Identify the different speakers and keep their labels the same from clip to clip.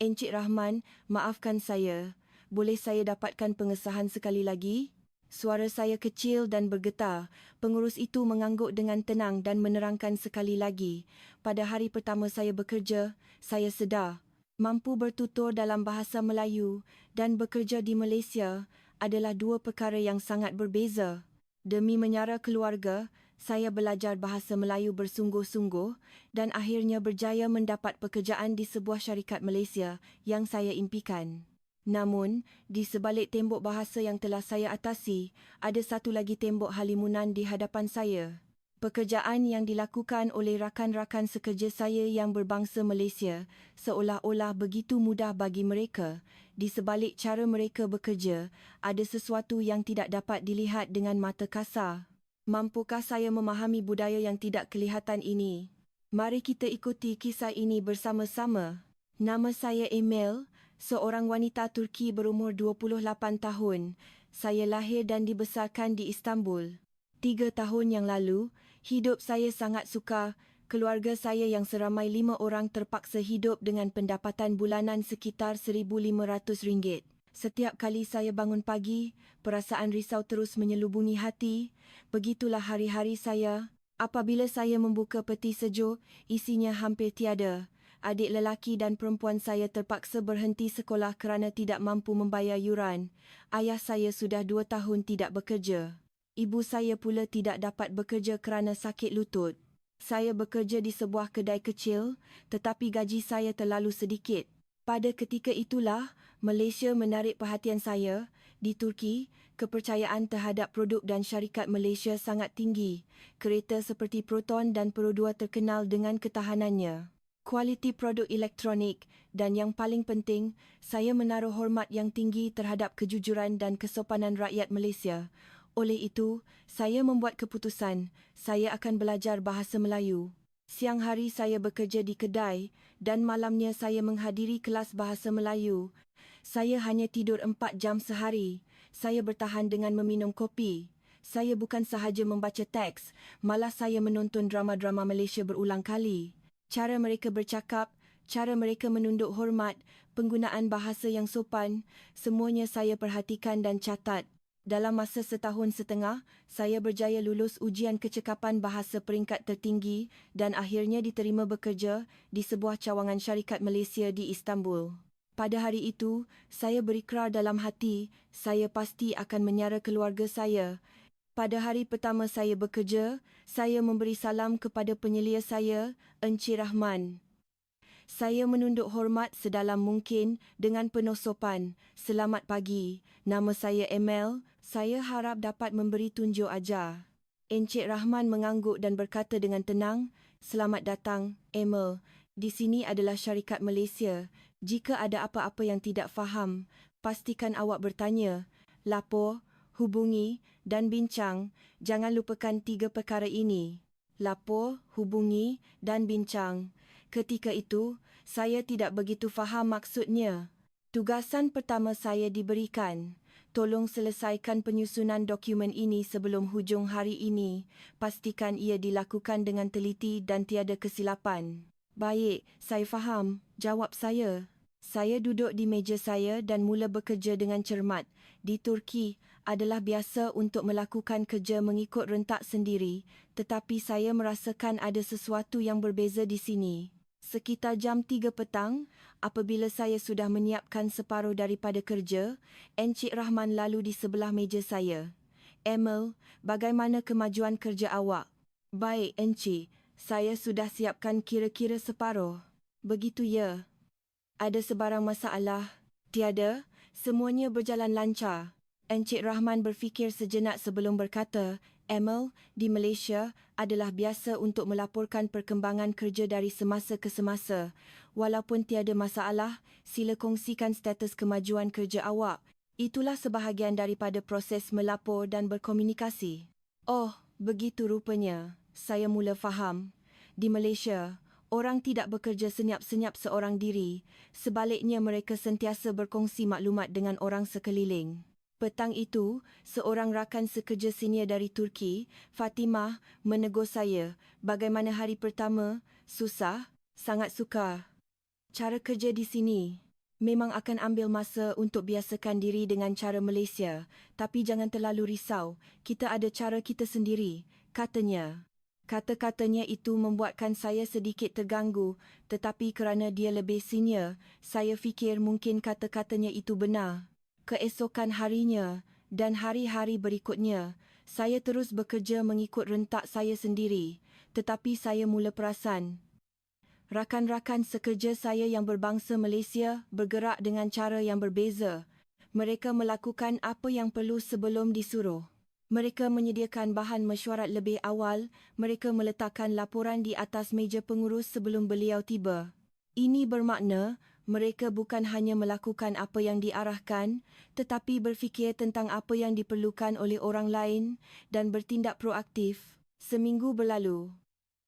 Speaker 1: Encik Rahman, maafkan saya. Boleh saya dapatkan pengesahan sekali lagi? Suara saya kecil dan bergetar. Pengurus itu mengangguk dengan tenang dan menerangkan sekali lagi. Pada hari pertama saya bekerja, saya sedar mampu bertutur dalam bahasa Melayu dan bekerja di Malaysia adalah dua perkara yang sangat berbeza. Demi menyara keluarga, saya belajar bahasa Melayu bersungguh-sungguh dan akhirnya berjaya mendapat pekerjaan di sebuah syarikat Malaysia yang saya impikan. Namun, di sebalik tembok bahasa yang telah saya atasi, ada satu lagi tembok halimunan di hadapan saya. Pekerjaan yang dilakukan oleh rakan-rakan sekerja saya yang berbangsa Malaysia seolah-olah begitu mudah bagi mereka. Di sebalik cara mereka bekerja, ada sesuatu yang tidak dapat dilihat dengan mata kasar. Mampukah saya memahami budaya yang tidak kelihatan ini? Mari kita ikuti kisah ini bersama-sama. Nama saya Emel, seorang wanita Turki berumur 28 tahun. Saya lahir dan dibesarkan di Istanbul. 3 tahun yang lalu, hidup saya sangat sukar. Keluarga saya yang seramai 5 orang terpaksa hidup dengan pendapatan bulanan sekitar RM1,500. Setiap kali saya bangun pagi, perasaan risau terus menyelubungi hati. Begitulah hari-hari saya. Apabila saya membuka peti sejuk, isinya hampir tiada. Adik lelaki dan perempuan saya terpaksa berhenti sekolah kerana tidak mampu membayar yuran. Ayah saya sudah 2 tahun tidak bekerja. Ibu saya pula tidak dapat bekerja kerana sakit lutut. Saya bekerja di sebuah kedai kecil, tetapi gaji saya terlalu sedikit. Pada ketika itulah, Malaysia menarik perhatian saya. Di Turki, kepercayaan terhadap produk dan syarikat Malaysia sangat tinggi. Kereta seperti Proton dan Pro 2 terkenal dengan ketahanannya, kualiti produk elektronik dan yang paling penting, saya menaruh hormat yang tinggi terhadap kejujuran dan kesopanan rakyat Malaysia. Oleh itu, saya membuat keputusan, saya akan belajar bahasa Melayu. Siang hari saya bekerja di kedai dan malamnya saya menghadiri kelas bahasa Melayu. Saya hanya tidur 4 jam sehari. Saya bertahan dengan meminum kopi. Saya bukan sahaja membaca teks, malah saya menonton drama-drama Malaysia berulang kali. Cara mereka bercakap, cara mereka menunduk hormat, penggunaan bahasa yang sopan, semuanya saya perhatikan dan catat. Dalam masa setahun setengah, saya berjaya lulus ujian kecekapan bahasa peringkat tertinggi dan akhirnya diterima bekerja di sebuah cawangan syarikat Malaysia di Istanbul. Pada hari itu, saya berikrar dalam hati, saya pasti akan menyara keluarga saya. Pada hari pertama saya bekerja, saya memberi salam kepada penyelia saya, Encik Rahman. Saya menunduk hormat sedalam mungkin dengan penuh sopan. Selamat pagi, nama saya Emel. Saya harap dapat memberi tunjuk ajar. Encik Rahman mengangguk dan berkata dengan tenang, Selamat datang, Emel. Di sini adalah syarikat Malaysia. Jika ada apa-apa yang tidak faham, pastikan awak bertanya. Lapor, hubungi dan bincang. Jangan lupakan 3 perkara ini. Lapor, hubungi dan bincang. Ketika itu, saya tidak begitu faham maksudnya. Tugasan pertama saya diberikan. Tolong selesaikan penyusunan dokumen ini sebelum hujung hari ini. Pastikan ia dilakukan dengan teliti dan tiada kesilapan. Baik, saya faham, jawab saya. Saya duduk di meja saya dan mula bekerja dengan cermat. Di Turki, adalah biasa untuk melakukan kerja mengikut rentak sendiri, tetapi saya merasakan ada sesuatu yang berbeza di sini. Sekitar jam 3 petang, apabila saya sudah menyiapkan separuh daripada kerja, Encik Rahman lalu di sebelah meja saya. Emel, bagaimana kemajuan kerja awak? Baik, Encik. Saya sudah siapkan kira-kira separuh. Begitu ya? Ada sebarang masalah? Tiada, semuanya berjalan lancar. Encik Rahman berfikir sejenak sebelum berkata, Emel, di Malaysia adalah biasa untuk melaporkan perkembangan kerja dari semasa ke semasa. Walaupun tiada masalah, sila kongsikan status kemajuan kerja awak. Itulah sebahagian daripada proses melapor dan berkomunikasi. Oh, begitu rupanya. Saya mula faham. Di Malaysia, orang tidak bekerja senyap-senyap seorang diri. Sebaliknya mereka sentiasa berkongsi maklumat dengan orang sekeliling. Petang itu, seorang rakan sekerja senior dari Turki, Fatimah, menegur saya. Bagaimana hari pertama? Susah? Sangat sukar. Cara kerja di sini? Memang akan ambil masa untuk biasakan diri dengan cara Malaysia, tapi jangan terlalu risau, kita ada cara kita sendiri, katanya. Kata-katanya itu membuatkan saya sedikit terganggu, tetapi kerana dia lebih senior, saya fikir mungkin kata-katanya itu benar. Keesokan harinya dan hari-hari berikutnya, saya terus bekerja mengikut rentak saya sendiri, tetapi saya mula perasan rakan-rakan sekerja saya yang berbangsa Malaysia bergerak dengan cara yang berbeza. Mereka melakukan apa yang perlu sebelum disuruh. Mereka menyediakan bahan mesyuarat lebih awal, mereka meletakkan laporan di atas meja pengurus sebelum beliau tiba. Ini bermakna, mereka bukan hanya melakukan apa yang diarahkan, tetapi berfikir tentang apa yang diperlukan oleh orang lain dan bertindak proaktif. Seminggu berlalu.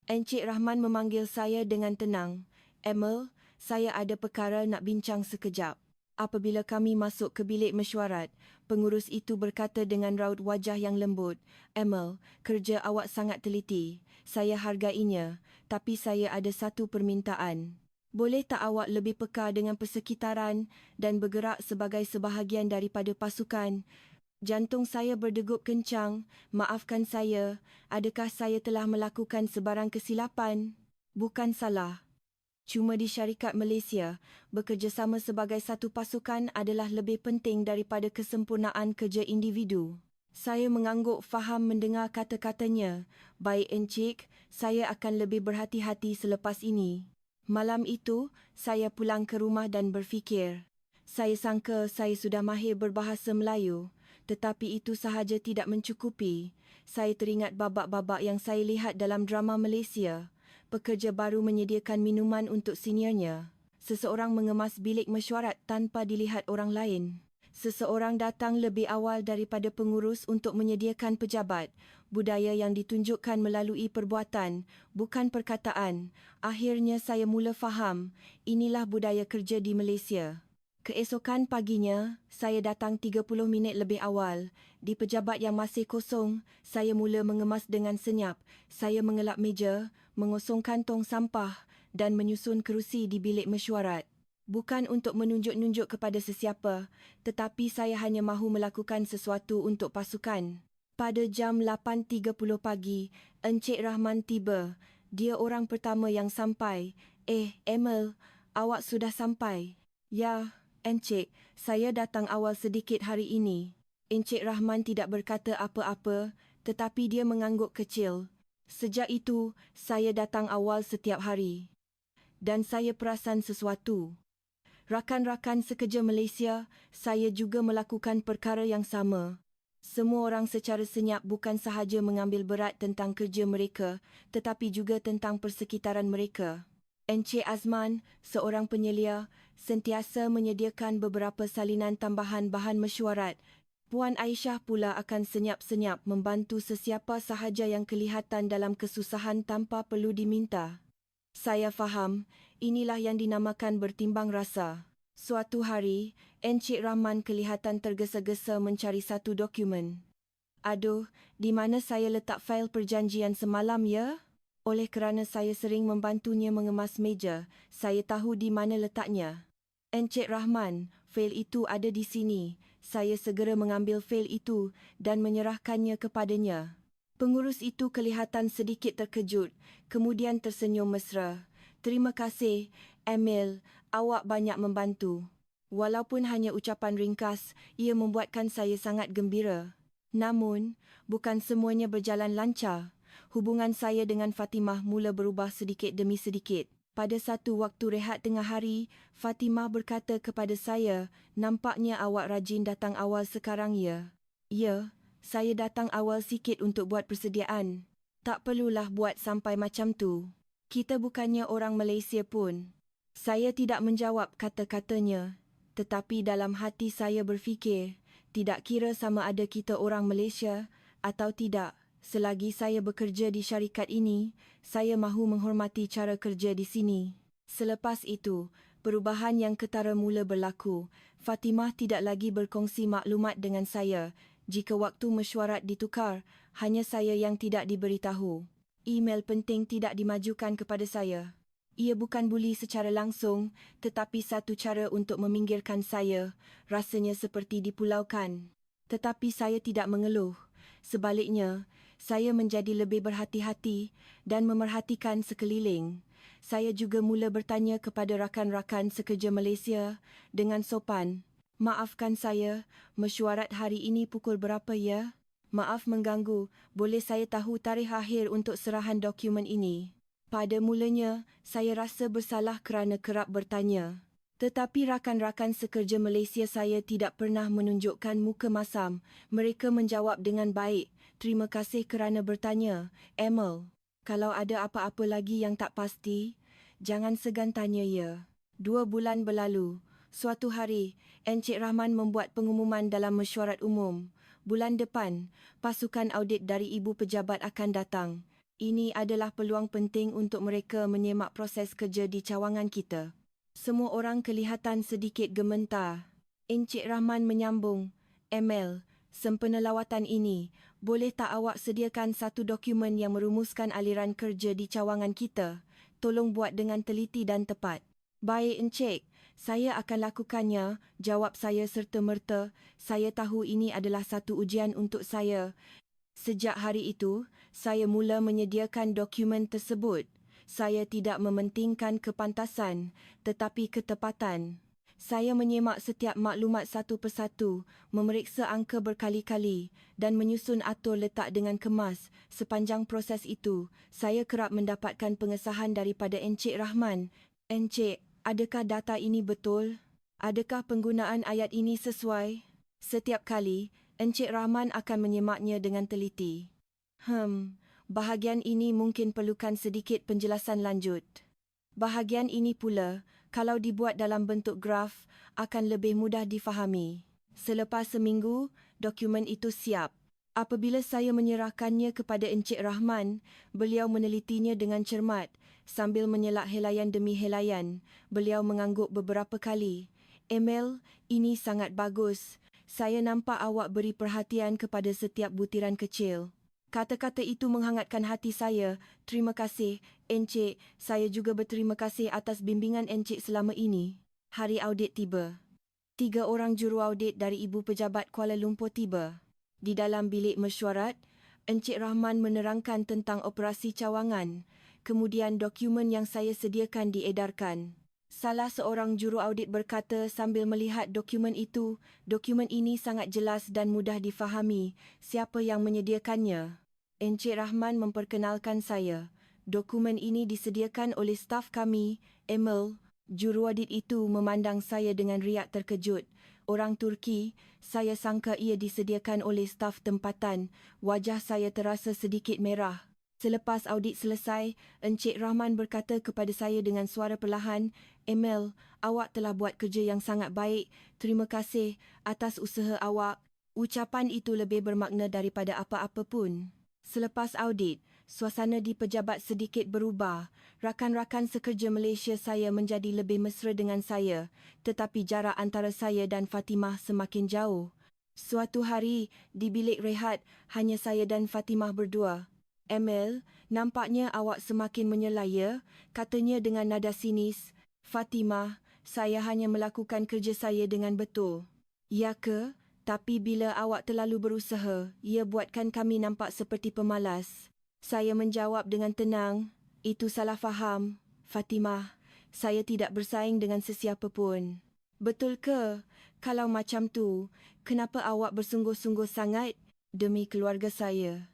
Speaker 1: Encik Rahman memanggil saya dengan tenang. Emil, saya ada perkara nak bincang sekejap. Apabila kami masuk ke bilik mesyuarat, pengurus itu berkata dengan raut wajah yang lembut, Emil, kerja awak sangat teliti. Saya hargainya, tapi saya ada satu permintaan. Boleh tak awak lebih peka dengan persekitaran dan bergerak sebagai sebahagian daripada pasukan? Jantung saya berdegup kencang. Maafkan saya, adakah saya telah melakukan sebarang kesilapan? Bukan salah. Cuma di syarikat Malaysia, bekerjasama sebagai satu pasukan adalah lebih penting daripada kesempurnaan kerja individu. Saya mengangguk faham mendengar kata-katanya. Baik encik, saya akan lebih berhati-hati selepas ini. Malam itu, saya pulang ke rumah dan berfikir. Saya sangka saya sudah mahir berbahasa Melayu. Tetapi itu sahaja tidak mencukupi. Saya teringat babak-babak yang saya lihat dalam drama Malaysia. Pekerja baru menyediakan minuman untuk seniornya. Seseorang mengemas bilik mesyuarat tanpa dilihat orang lain. Seseorang datang lebih awal daripada pengurus untuk menyediakan pejabat. Budaya yang ditunjukkan melalui perbuatan, bukan perkataan. Akhirnya saya mula faham, inilah budaya kerja di Malaysia. Keesokan paginya, saya datang 30 minit lebih awal. Di pejabat yang masih kosong, saya mula mengemas dengan senyap. Saya mengelap meja, mengosongkan tong sampah dan menyusun kerusi di bilik mesyuarat. Bukan untuk menunjuk-nunjuk kepada sesiapa, tetapi saya hanya mahu melakukan sesuatu untuk pasukan. Pada jam 8.30 pagi, Encik Rahman tiba. Dia orang pertama yang sampai. Emil, awak sudah sampai. Ya, Encik, saya datang awal sedikit hari ini. Encik Rahman tidak berkata apa-apa, tetapi dia mengangguk kecil. Sejak itu, saya datang awal setiap hari. Dan saya perasan sesuatu. Rakan-rakan sekerja Malaysia, saya juga melakukan perkara yang sama. Semua orang secara senyap bukan sahaja mengambil berat tentang kerja mereka, tetapi juga tentang persekitaran mereka. Encik Azman, seorang penyelia, sentiasa menyediakan beberapa salinan tambahan bahan mesyuarat. Puan Aisyah pula akan senyap-senyap membantu sesiapa sahaja yang kelihatan dalam kesusahan tanpa perlu diminta. Saya faham, inilah yang dinamakan bertimbang rasa. Suatu hari, Encik Rahman kelihatan tergesa-gesa mencari satu dokumen. Aduh, di mana saya letak fail perjanjian semalam ya? Oleh kerana saya sering membantunya mengemas meja, saya tahu di mana letaknya. Encik Rahman, fail itu ada di sini. Saya segera mengambil fail itu dan menyerahkannya kepadanya. Pengurus itu kelihatan sedikit terkejut, kemudian tersenyum mesra. Terima kasih, Emil, awak banyak membantu. Walaupun hanya ucapan ringkas, ia membuatkan saya sangat gembira. Namun, bukan semuanya berjalan lancar. Hubungan saya dengan Fatimah mula berubah sedikit demi sedikit. Pada satu waktu rehat tengah hari, Fatimah berkata kepada saya, nampaknya awak rajin datang awal sekarang ya. Ya, saya datang awal sikit untuk buat persediaan. Tak perlulah buat sampai macam tu. Kita bukannya orang Malaysia pun. Saya tidak menjawab kata-katanya, tetapi dalam hati saya berfikir, tidak kira sama ada kita orang Malaysia atau tidak. Selagi saya bekerja di syarikat ini, saya mahu menghormati cara kerja di sini. Selepas itu, perubahan yang ketara mula berlaku. Fatimah tidak lagi berkongsi maklumat dengan saya. Jika waktu mesyuarat ditukar, hanya saya yang tidak diberitahu. Email penting tidak dimajukan kepada saya. Ia bukan buli secara langsung, tetapi satu cara untuk meminggirkan saya, rasanya seperti dipulaukan. Tetapi saya tidak mengeluh. Sebaliknya, saya menjadi lebih berhati-hati dan memerhatikan sekeliling. Saya juga mula bertanya kepada rakan-rakan sekerja Malaysia dengan sopan. Maafkan saya, mesyuarat hari ini pukul berapa ya? Maaf mengganggu, boleh saya tahu tarikh akhir untuk serahan dokumen ini? Pada mulanya, saya rasa bersalah kerana kerap bertanya. Tetapi rakan-rakan sekerja Malaysia saya tidak pernah menunjukkan muka masam. Mereka menjawab dengan baik. Terima kasih kerana bertanya, Emil. Kalau ada apa-apa lagi yang tak pasti, jangan segan tanya ya. 2 bulan berlalu. Suatu hari, Encik Rahman membuat pengumuman dalam mesyuarat umum. Bulan depan, pasukan audit dari Ibu Pejabat akan datang. Ini adalah peluang penting untuk mereka menyemak proses kerja di cawangan kita. Semua orang kelihatan sedikit gementar. Encik Rahman menyambung, Emil, sempena lawatan ini, boleh tak awak sediakan satu dokumen yang merumuskan aliran kerja di cawangan kita? Tolong buat dengan teliti dan tepat. Baik Encik, saya akan lakukannya, jawab saya serta-merta. Saya tahu ini adalah satu ujian untuk saya. Sejak hari itu, saya mula menyediakan dokumen tersebut. Saya tidak mementingkan kepantasan, tetapi ketepatan. Saya menyemak setiap maklumat satu persatu, memeriksa angka berkali-kali dan menyusun atur letak dengan kemas. Sepanjang proses itu, saya kerap mendapatkan pengesahan daripada Encik Rahman. Encik, adakah data ini betul? Adakah penggunaan ayat ini sesuai? Setiap kali, Encik Rahman akan menyemaknya dengan teliti. Bahagian ini mungkin perlukan sedikit penjelasan lanjut. Bahagian ini pula, kalau dibuat dalam bentuk graf, akan lebih mudah difahami. Selepas seminggu, dokumen itu siap. Apabila saya menyerahkannya kepada Encik Rahman, beliau menelitinya dengan cermat. Sambil menyelak helaian demi helaian, beliau mengangguk beberapa kali. Emil, ini sangat bagus. Saya nampak awak beri perhatian kepada setiap butiran kecil. Kata-kata itu menghangatkan hati saya. Terima kasih, Encik. Saya juga berterima kasih atas bimbingan Encik selama ini. Hari audit tiba. 3 orang juru audit dari Ibu Pejabat Kuala Lumpur tiba. Di dalam bilik mesyuarat, Encik Rahman menerangkan tentang operasi cawangan. Kemudian dokumen yang saya sediakan diedarkan. Salah seorang juru audit berkata sambil melihat dokumen itu, dokumen ini sangat jelas dan mudah difahami. Siapa yang menyediakannya? Encik Rahman memperkenalkan saya. Dokumen ini disediakan oleh staf kami, Emil. Juru audit itu memandang saya dengan riak terkejut. Orang Turki, saya sangka ia disediakan oleh staf tempatan. Wajah saya terasa sedikit merah. Selepas audit selesai, Encik Rahman berkata kepada saya dengan suara perlahan, Emil, awak telah buat kerja yang sangat baik. Terima kasih atas usaha awak. Ucapan itu lebih bermakna daripada apa-apa pun. Selepas audit, suasana di pejabat sedikit berubah. Rakan-rakan sekerja Malaysia saya menjadi lebih mesra dengan saya, tetapi jarak antara saya dan Fatimah semakin jauh. Suatu hari, di bilik rehat, hanya saya dan Fatimah berdua. Emil, nampaknya awak semakin menyela ya, katanya dengan nada sinis. Fatimah, saya hanya melakukan kerja saya dengan betul. Ya ke? Tapi bila awak terlalu berusaha, ia buatkan kami nampak seperti pemalas. Saya menjawab dengan tenang, itu salah faham. Fatimah, saya tidak bersaing dengan sesiapa pun. Betul ke? Kalau macam tu, kenapa awak bersungguh-sungguh sangat demi keluarga saya?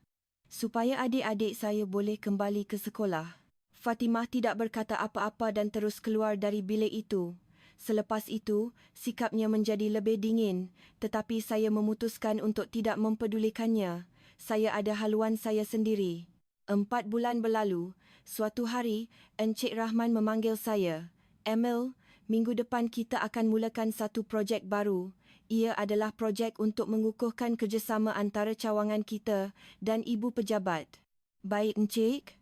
Speaker 1: Supaya adik-adik saya boleh kembali ke sekolah. Fatimah tidak berkata apa-apa dan terus keluar dari bilik itu. Selepas itu, sikapnya menjadi lebih dingin, tetapi saya memutuskan untuk tidak mempedulikannya. Saya ada haluan saya sendiri. 4 bulan berlalu, suatu hari, Encik Rahman memanggil saya. Emil, minggu depan kita akan mulakan satu projek baru. Ia adalah projek untuk mengukuhkan kerjasama antara cawangan kita dan Ibu Pejabat. Baik, Encik.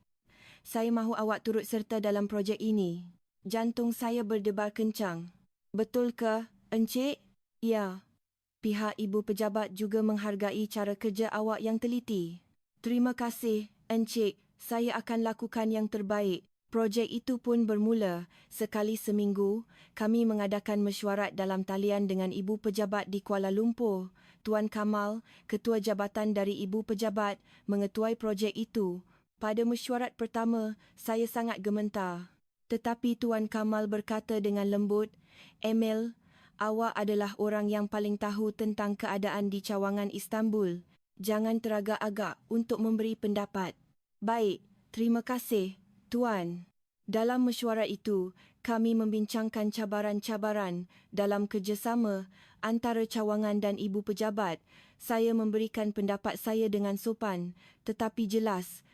Speaker 1: Saya mahu awak turut serta dalam projek ini. Jantung saya berdebar kencang. Betul ke, Encik? Ya. Pihak Ibu Pejabat juga menghargai cara kerja awak yang teliti. Terima kasih, Encik. Saya akan lakukan yang terbaik. Projek itu pun bermula. Sekali seminggu, kami mengadakan mesyuarat dalam talian dengan Ibu Pejabat di Kuala Lumpur. Tuan Kamal, Ketua Jabatan dari Ibu Pejabat, mengetuai projek itu. Pada mesyuarat pertama, saya sangat gementar. Tetapi Tuan Kamal berkata dengan lembut, "Emil, awak adalah orang yang paling tahu tentang keadaan di cawangan Istanbul. Jangan teragak-agak untuk memberi pendapat." "Baik, terima kasih, Tuan." Dalam mesyuarat itu, kami membincangkan cabaran-cabaran dalam kerjasama antara cawangan dan Ibu Pejabat. Saya memberikan pendapat saya dengan sopan, tetapi jelas.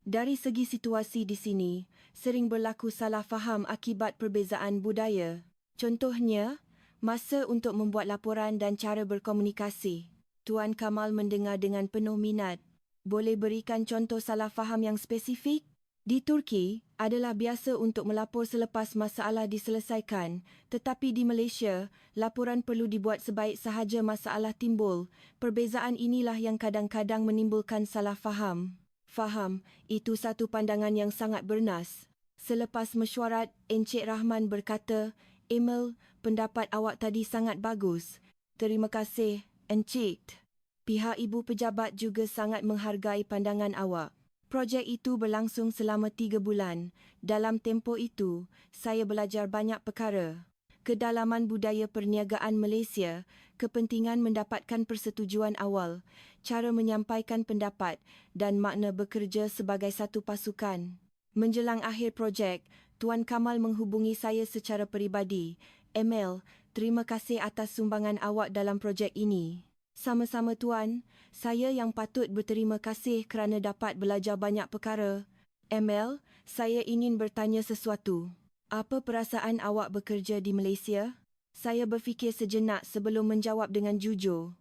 Speaker 1: Dari segi situasi di sini, sering berlaku salah faham akibat perbezaan budaya. Contohnya, masa untuk membuat laporan dan cara berkomunikasi. Tuan Kamal mendengar dengan penuh minat. "Boleh berikan contoh salah faham yang spesifik?" Di Turki, adalah biasa untuk melapor selepas masalah diselesaikan, tetapi di Malaysia, laporan perlu dibuat sebaik sahaja masalah timbul. Perbezaan inilah yang kadang-kadang menimbulkan salah faham. "Faham, itu satu pandangan yang sangat bernas." Selepas mesyuarat, Encik Rahman berkata, "Emil, pendapat awak tadi sangat bagus." "Terima kasih, Encik. Pihak Ibu Pejabat juga sangat menghargai pandangan awak." Projek itu berlangsung selama 3 bulan. Dalam tempoh itu, saya belajar banyak perkara. Kedalaman budaya perniagaan Malaysia, kepentingan mendapatkan persetujuan awal, cara menyampaikan pendapat dan makna bekerja sebagai satu pasukan. Menjelang akhir projek, Tuan Kamal menghubungi saya secara peribadi. "Emil, terima kasih atas sumbangan awak dalam projek ini." "Sama-sama Tuan, saya yang patut berterima kasih kerana dapat belajar banyak perkara." "Emil, saya ingin bertanya sesuatu. Apa perasaan awak bekerja di Malaysia?" Saya berfikir sejenak sebelum menjawab dengan jujur.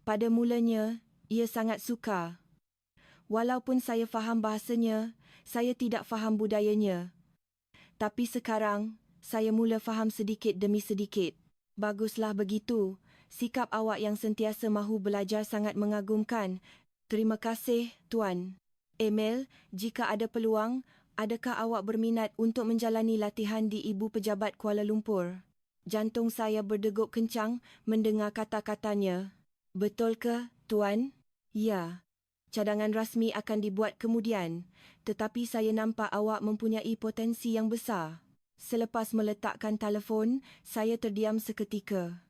Speaker 1: Pada mulanya, ia sangat sukar. Walaupun saya faham bahasanya, saya tidak faham budayanya. Tapi sekarang, saya mula faham sedikit demi sedikit. "Baguslah begitu. Sikap awak yang sentiasa mahu belajar sangat mengagumkan." "Terima kasih, Tuan." "Emil, jika ada peluang, adakah awak berminat untuk menjalani latihan di Ibu Pejabat Kuala Lumpur?" Jantung saya berdegup kencang mendengar kata-katanya. "Betul ke, Tuan?" "Ya. Cadangan rasmi akan dibuat kemudian, tetapi saya nampak awak mempunyai potensi yang besar." Selepas meletakkan telefon, saya terdiam seketika.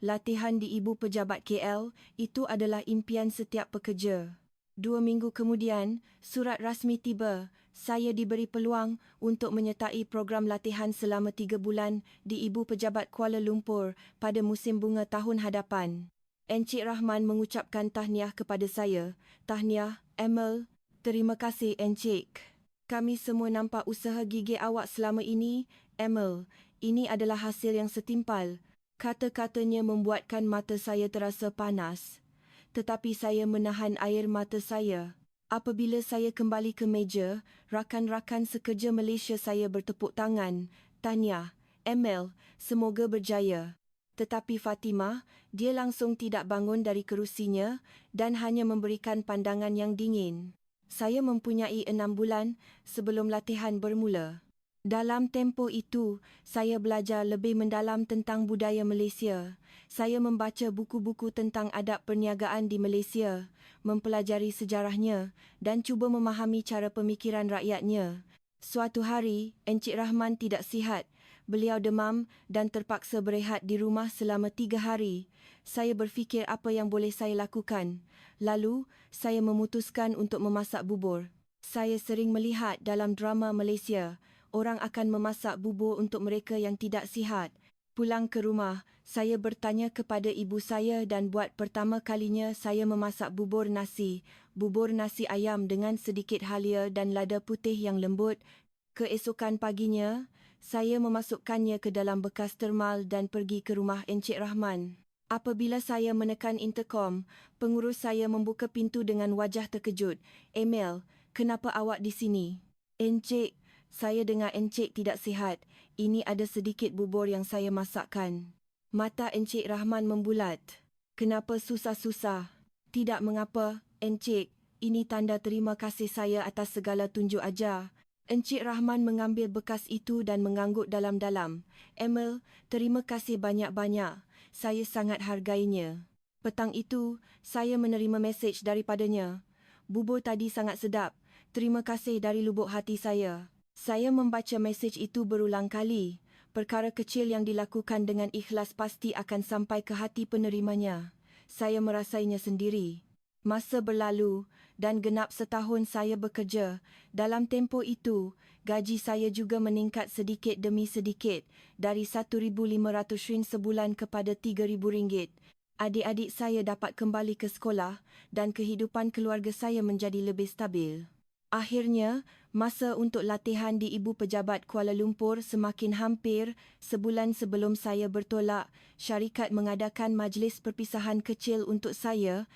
Speaker 1: Latihan di Ibu Pejabat KL itu adalah impian setiap pekerja. 2 minggu kemudian, surat rasmi tiba. Saya diberi peluang untuk menyertai program latihan selama 3 bulan di Ibu Pejabat Kuala Lumpur pada musim bunga tahun hadapan. Encik Rahman mengucapkan tahniah kepada saya. "Tahniah, Emil." "Terima kasih, Encik. Kami semua nampak usaha gigih awak selama ini, Emil. Ini adalah hasil yang setimpal." Kata-katanya membuatkan mata saya terasa panas. Tetapi saya menahan air mata saya. Apabila saya kembali ke meja, rakan-rakan sekerja Malaysia saya bertepuk tangan. "Tahniah, Emil, semoga berjaya." Tetapi Fatimah, dia langsung tidak bangun dari kerusinya dan hanya memberikan pandangan yang dingin. Saya mempunyai 6 bulan sebelum latihan bermula. Dalam tempoh itu, saya belajar lebih mendalam tentang budaya Malaysia. Saya membaca buku-buku tentang adab perniagaan di Malaysia, mempelajari sejarahnya dan cuba memahami cara pemikiran rakyatnya. Suatu hari, Encik Rahman tidak sihat. Beliau demam dan terpaksa berehat di rumah selama 3 hari. Saya berfikir apa yang boleh saya lakukan. Lalu, saya memutuskan untuk memasak bubur. Saya sering melihat dalam drama Malaysia, orang akan memasak bubur untuk mereka yang tidak sihat. Pulang ke rumah, saya bertanya kepada ibu saya dan buat pertama kalinya saya memasak bubur nasi ayam dengan sedikit halia dan lada putih yang lembut. Keesokan paginya, saya memasukkannya ke dalam bekas termal dan pergi ke rumah Encik Rahman. Apabila saya menekan interkom, pengurus saya membuka pintu dengan wajah terkejut. "Emil, kenapa awak di sini?" "Encik, saya dengar Encik tidak sihat. Ini ada sedikit bubur yang saya masakkan." Mata Encik Rahman membulat. "Kenapa susah-susah?" "Tidak mengapa, Encik. Ini tanda terima kasih saya atas segala tunjuk ajar." Encik Rahman mengambil bekas itu dan mengangguk dalam-dalam. Emil, terima kasih banyak-banyak. Saya sangat hargainya. Petang itu, saya menerima mesej daripadanya. Bubur tadi sangat sedap. Terima kasih dari lubuk hati saya. Saya membaca mesej itu berulang kali. Perkara kecil yang dilakukan dengan ikhlas pasti akan sampai ke hati penerimanya. Saya merasainya sendiri. Masa berlalu dan genap setahun saya bekerja. Dalam tempoh itu, gaji saya juga meningkat sedikit demi sedikit dari RM1,500 sebulan kepada RM3,000. Adik-adik saya dapat kembali ke sekolah dan kehidupan keluarga saya menjadi lebih stabil. Akhirnya, masa untuk latihan di Ibu Pejabat Kuala Lumpur semakin hampir. Sebulan sebelum saya bertolak, syarikat mengadakan majlis perpisahan kecil untuk saya.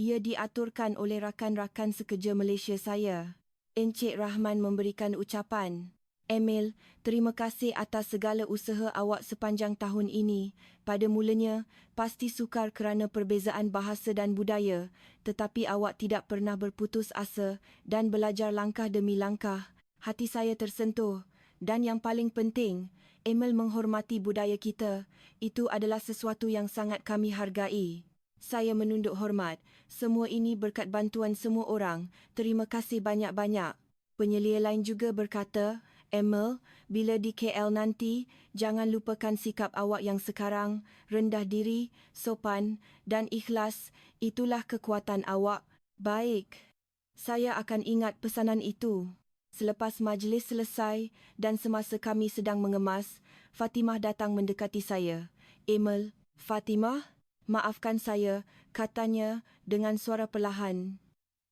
Speaker 1: Ia diaturkan oleh rakan-rakan sekerja Malaysia saya. Encik Rahman memberikan ucapan. Emil, terima kasih atas segala usaha awak sepanjang tahun ini. Pada mulanya, pasti sukar kerana perbezaan bahasa dan budaya, tetapi awak tidak pernah berputus asa dan belajar langkah demi langkah. Hati saya tersentuh. Dan yang paling penting, Emil menghormati budaya kita. Itu adalah sesuatu yang sangat kami hargai. Saya menunduk hormat. Semua ini berkat bantuan semua orang. Terima kasih banyak-banyak. Penyelia lain juga berkata, Emil, bila di KL nanti, jangan lupakan sikap awak yang sekarang, rendah diri, sopan dan ikhlas. Itulah kekuatan awak. Baik. Saya akan ingat pesanan itu. Selepas majlis selesai dan semasa kami sedang mengemas, Fatimah datang mendekati saya. Emil, Fatimah? Maafkan saya, katanya dengan suara perlahan.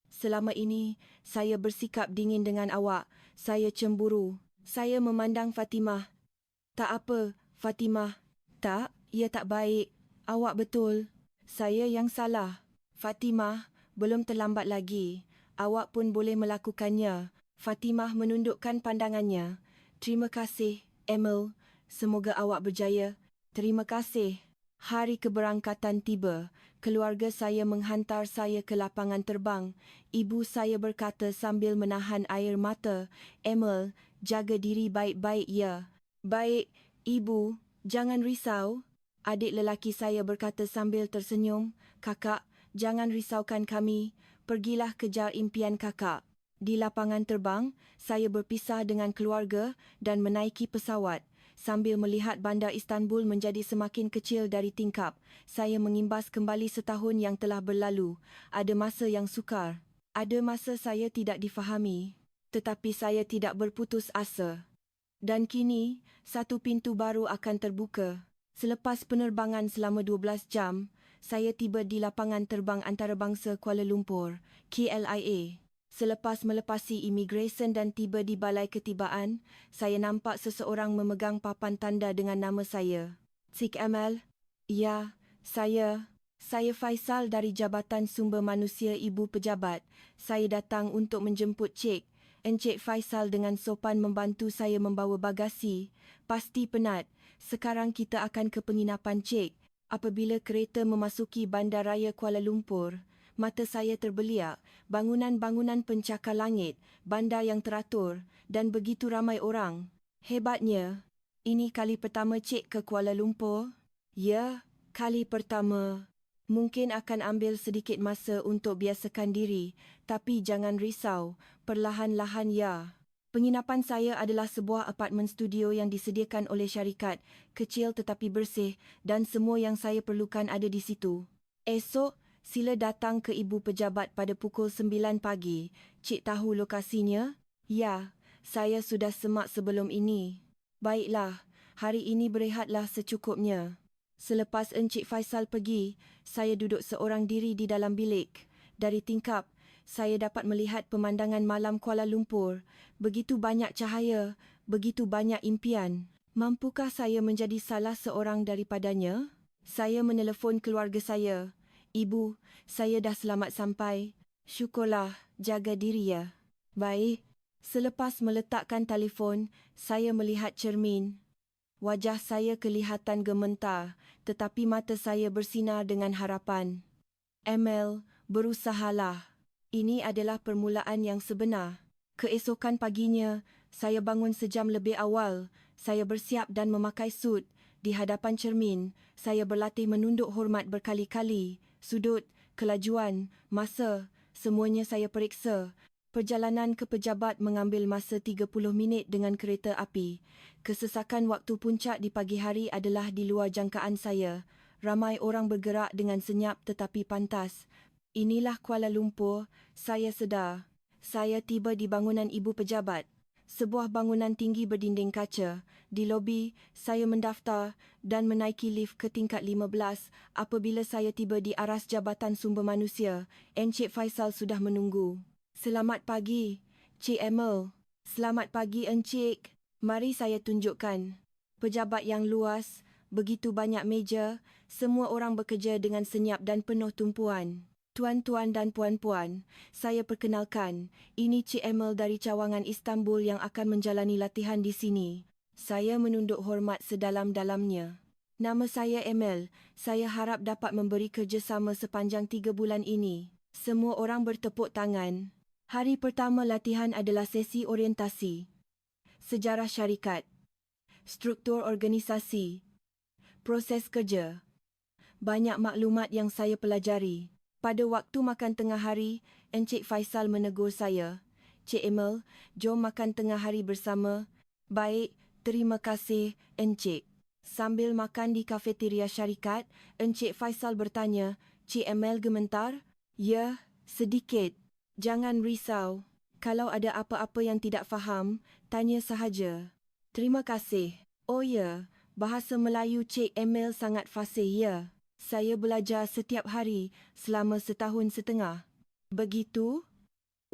Speaker 1: Selama ini, saya bersikap dingin dengan awak. Saya cemburu. Saya memandang Fatimah. Tak apa, Fatimah. Tak, ia tak baik. Awak betul. Saya yang salah. Fatimah, belum terlambat lagi. Awak pun boleh melakukannya. Fatimah menundukkan pandangannya. Terima kasih, Emil. Semoga awak berjaya. Terima kasih. Hari keberangkatan tiba. Keluarga saya menghantar saya ke lapangan terbang. Ibu saya berkata sambil menahan air mata, Emil, jaga diri baik-baik ya. Baik, Ibu. Jangan risau. Adik lelaki saya berkata sambil tersenyum, Kakak, jangan risaukan kami. Pergilah kejar impian kakak. Di lapangan terbang, saya berpisah dengan keluarga dan menaiki pesawat. Sambil melihat bandar Istanbul menjadi semakin kecil dari tingkap, saya mengimbas kembali setahun yang telah berlalu. Ada masa yang sukar. Ada masa saya tidak difahami. Tetapi saya tidak berputus asa. Dan kini, satu pintu baru akan terbuka. Selepas penerbangan selama 12 jam, saya tiba di lapangan terbang antarabangsa Kuala Lumpur, KLIA. Selepas melepasi imigresen dan tiba di balai ketibaan, saya nampak seseorang memegang papan tanda dengan nama saya. Cik Emil? Ya, saya. Saya Faisal dari Jabatan Sumber Manusia Ibu Pejabat. Saya datang untuk menjemput Cik. Encik Faisal dengan sopan membantu saya membawa bagasi. Pasti penat. Sekarang kita akan ke penginapan Cik. Apabila kereta memasuki Bandaraya Kuala Lumpur, mata saya terbeliak. Bangunan-bangunan pencakar langit, bandar yang teratur dan begitu ramai orang. Hebatnya. Ini kali pertama Cik ke Kuala Lumpur? Ya, kali pertama. Mungkin akan ambil sedikit masa untuk biasakan diri, tapi jangan risau, perlahan-lahan ya. Penginapan saya adalah sebuah apartmen studio yang disediakan oleh syarikat, kecil tetapi bersih dan semua yang saya perlukan ada di situ. Esok, sila datang ke Ibu Pejabat pada pukul 9 pagi. Cik tahu lokasinya? Ya, saya sudah semak sebelum ini. Baiklah, hari ini berehatlah secukupnya. Selepas Encik Faisal pergi, saya duduk seorang diri di dalam bilik. Dari tingkap, saya dapat melihat pemandangan malam Kuala Lumpur. Begitu banyak cahaya, begitu banyak impian. Mampukah saya menjadi salah seorang daripadanya? Saya menelefon keluarga saya. Ibu, saya dah selamat sampai. Syukurlah, jaga diri ya. Baik. Selepas meletakkan telefon, saya melihat cermin. Wajah saya kelihatan gementar, tetapi mata saya bersinar dengan harapan. Emil, berusahalah. Ini adalah permulaan yang sebenar. Keesokan paginya, Saya bangun sejam lebih awal. Saya bersiap dan memakai sut. Di hadapan cermin, saya berlatih menunduk hormat berkali-kali. Sudut, kelajuan, masa, semuanya saya periksa. Perjalanan ke pejabat mengambil masa 30 minit dengan kereta api. Kesesakan waktu puncak di pagi hari adalah di luar jangkaan saya. Ramai orang bergerak dengan senyap tetapi pantas. Inilah Kuala Lumpur, saya sedar. Saya tiba di bangunan ibu pejabat. Sebuah bangunan tinggi berdinding kaca. Di lobi, saya mendaftar dan menaiki lift ke tingkat 15. Apabila saya tiba di aras Jabatan Sumber Manusia, Encik Faisal sudah menunggu. Selamat pagi, Cik Emil. Selamat pagi, Encik. Mari saya tunjukkan. Pejabat yang luas, begitu banyak meja, semua orang bekerja dengan senyap dan penuh tumpuan. Tuan-tuan dan puan-puan, saya perkenalkan, ini Cik Emil dari cawangan Istanbul yang akan menjalani latihan di sini. Saya menunduk hormat sedalam-dalamnya. Nama saya Emil, saya harap dapat memberi kerjasama sepanjang 3 bulan ini. Semua orang bertepuk tangan. Hari pertama latihan adalah sesi orientasi. Sejarah syarikat. Struktur organisasi. Proses kerja. Banyak maklumat yang saya pelajari. Pada waktu makan tengah hari, Encik Faisal menegur saya. Cik Emil, jom makan tengah hari bersama. Baik, terima kasih, Encik. Sambil makan di kafeteria syarikat, Encik Faisal bertanya, Cik Emil gementar? Ya, sedikit. Jangan risau. Kalau ada apa-apa yang tidak faham, tanya sahaja. Terima kasih. Oh ya, bahasa Melayu Cik Emil sangat fasih ya. Saya belajar setiap hari selama 1.5 tahun. Begitu?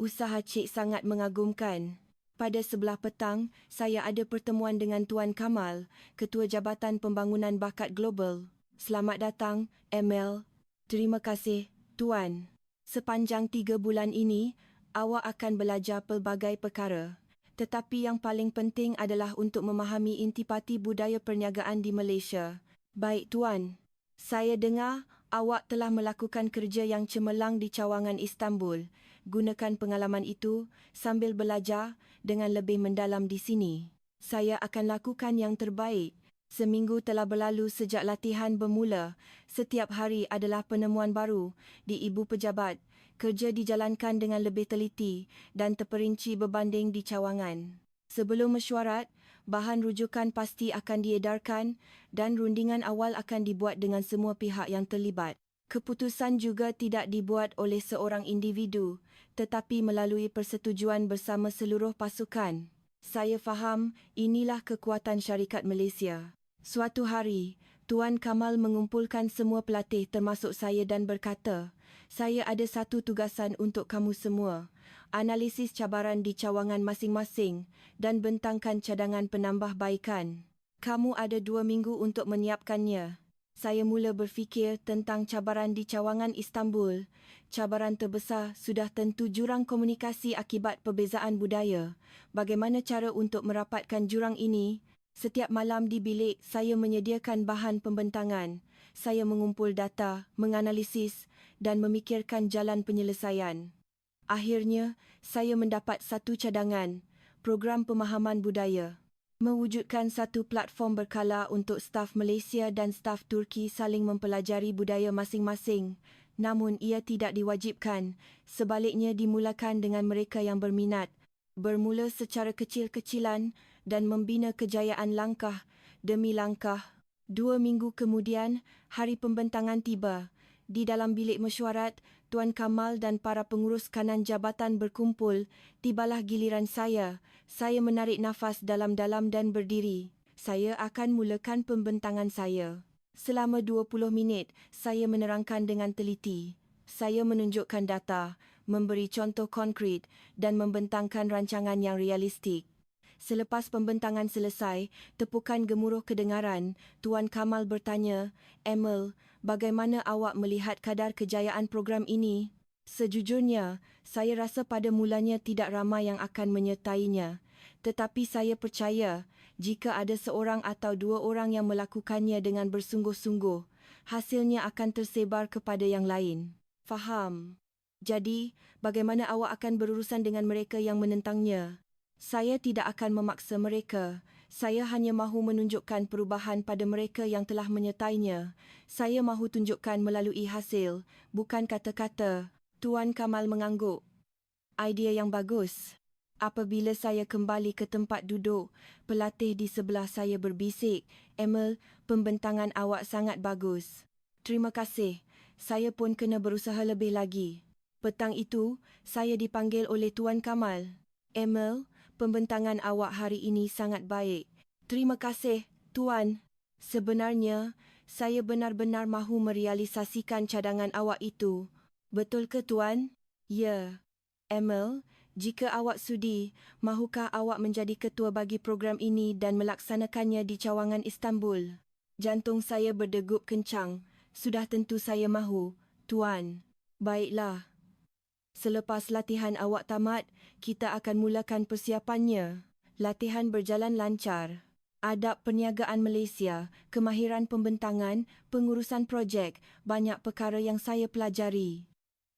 Speaker 1: Usaha Cik sangat mengagumkan. Pada sebelah petang, saya ada pertemuan dengan Tuan Kamal, Ketua Jabatan Pembangunan Bakat Global. Selamat datang, Emil. Terima kasih, Tuan. Sepanjang 3 bulan ini, awak akan belajar pelbagai perkara. Tetapi yang paling penting adalah untuk memahami intipati budaya perniagaan di Malaysia. Baik, Tuan. Saya dengar awak telah melakukan kerja yang cemerlang di cawangan Istanbul. Gunakan pengalaman itu sambil belajar dengan lebih mendalam di sini. Saya akan lakukan yang terbaik. Seminggu telah berlalu sejak latihan bermula. Setiap hari adalah penemuan baru di ibu pejabat. Kerja dijalankan dengan lebih teliti dan terperinci berbanding di cawangan. Sebelum mesyuarat, bahan rujukan pasti akan diedarkan dan rundingan awal akan dibuat dengan semua pihak yang terlibat. Keputusan juga tidak dibuat oleh seorang individu, tetapi melalui persetujuan bersama seluruh pasukan. Saya faham inilah kekuatan syarikat Malaysia. Suatu hari, Tuan Kamal mengumpulkan semua pelatih termasuk saya dan berkata, saya ada satu tugasan untuk kamu semua. Analisis cabaran di cawangan masing-masing dan bentangkan cadangan penambahbaikan. Kamu ada 2 minggu untuk menyiapkannya. Saya mula berfikir tentang cabaran di cawangan Istanbul. Cabaran terbesar sudah tentu jurang komunikasi akibat perbezaan budaya. Bagaimana cara untuk merapatkan jurang ini? Setiap malam di bilik, saya menyediakan bahan pembentangan. Saya mengumpul data, menganalisis dan memikirkan jalan penyelesaian. Akhirnya, saya mendapat satu cadangan, program pemahaman budaya. Mewujudkan satu platform berkala untuk staf Malaysia dan staf Turki saling mempelajari budaya masing-masing. Namun ia tidak diwajibkan, sebaliknya dimulakan dengan mereka yang berminat. Bermula secara kecil-kecilan dan membina kejayaan langkah demi langkah. 2 minggu kemudian, hari pembentangan tiba. Di dalam bilik mesyuarat, Tuan Kamal dan para pengurus kanan jabatan berkumpul. Tibalah giliran saya. Saya menarik nafas dalam-dalam dan berdiri. Saya akan mulakan pembentangan saya. Selama 20 minit, saya menerangkan dengan teliti. Saya menunjukkan data, memberi contoh konkret dan membentangkan rancangan yang realistik. Selepas pembentangan selesai, tepukan gemuruh kedengaran. Tuan Kamal bertanya, Emil, bagaimana awak melihat kadar kejayaan program ini? Sejujurnya, saya rasa pada mulanya tidak ramai yang akan menyertainya. Tetapi saya percaya, jika ada seorang atau 2 orang yang melakukannya dengan bersungguh-sungguh, hasilnya akan tersebar kepada yang lain. Faham? Jadi, bagaimana awak akan berurusan dengan mereka yang menentangnya? Saya tidak akan memaksa mereka. Saya hanya mahu menunjukkan perubahan pada mereka yang telah menyertainya. Saya mahu tunjukkan melalui hasil, bukan kata-kata. Tuan Kamal mengangguk. Idea yang bagus. Apabila saya kembali ke tempat duduk, pelatih di sebelah saya berbisik, Emil, pembentangan awak sangat bagus. Terima kasih. Saya pun kena berusaha lebih lagi. Petang itu, saya dipanggil oleh Tuan Kamal. Emil, pembentangan awak hari ini sangat baik. Terima kasih, Tuan. Sebenarnya, saya benar-benar mahu merealisasikan cadangan awak itu. Betul ke, Tuan? Ya. Emil, jika awak sudi, mahukah awak menjadi ketua bagi program ini dan melaksanakannya di cawangan Istanbul? Jantung saya berdegup kencang. Sudah tentu saya mahu, Tuan. Baiklah. Selepas latihan awak tamat, kita akan mulakan persiapannya. Latihan berjalan lancar. Adab perniagaan Malaysia, kemahiran pembentangan, pengurusan projek, banyak perkara yang saya pelajari.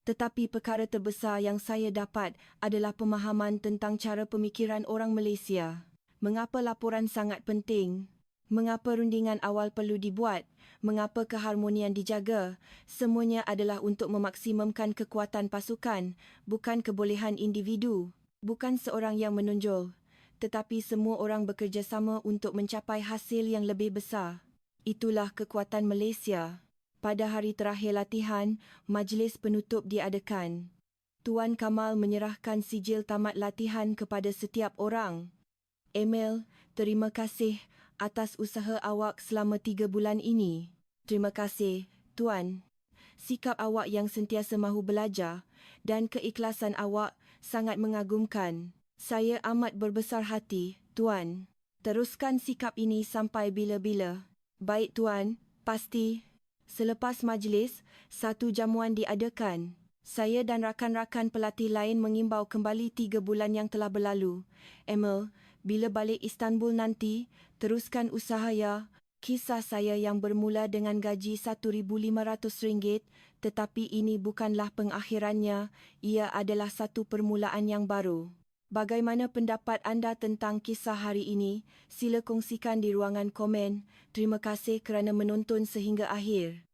Speaker 1: Tetapi perkara terbesar yang saya dapat adalah pemahaman tentang cara pemikiran orang Malaysia. Mengapa laporan sangat penting? Mengapa rundingan awal perlu dibuat? Mengapa keharmonian dijaga? Semuanya adalah untuk memaksimumkan kekuatan pasukan, bukan kebolehan individu. Bukan seorang yang menonjol, tetapi semua orang bekerjasama untuk mencapai hasil yang lebih besar. Itulah kekuatan Malaysia. Pada hari terakhir latihan, majlis penutup diadakan. Tuan Kamal menyerahkan sijil tamat latihan kepada setiap orang. Emil, terima kasih atas usaha awak selama 3 bulan ini. Terima kasih, Tuan. Sikap awak yang sentiasa mahu belajar dan keikhlasan awak sangat mengagumkan. Saya amat berbesar hati, Tuan. Teruskan sikap ini sampai bila-bila. Baik, Tuan, pasti. Selepas majlis, satu jamuan diadakan. Saya dan rakan-rakan pelatih lain mengimbau kembali 3 bulan yang telah berlalu. Emil, bila balik Istanbul nanti, teruskan usaha ya. Kisah saya yang bermula dengan gaji RM1,500, tetapi ini bukanlah pengakhirannya, ia adalah satu permulaan yang baru. Bagaimana pendapat anda tentang kisah hari ini? Sila kongsikan di ruangan komen. Terima kasih kerana menonton sehingga akhir.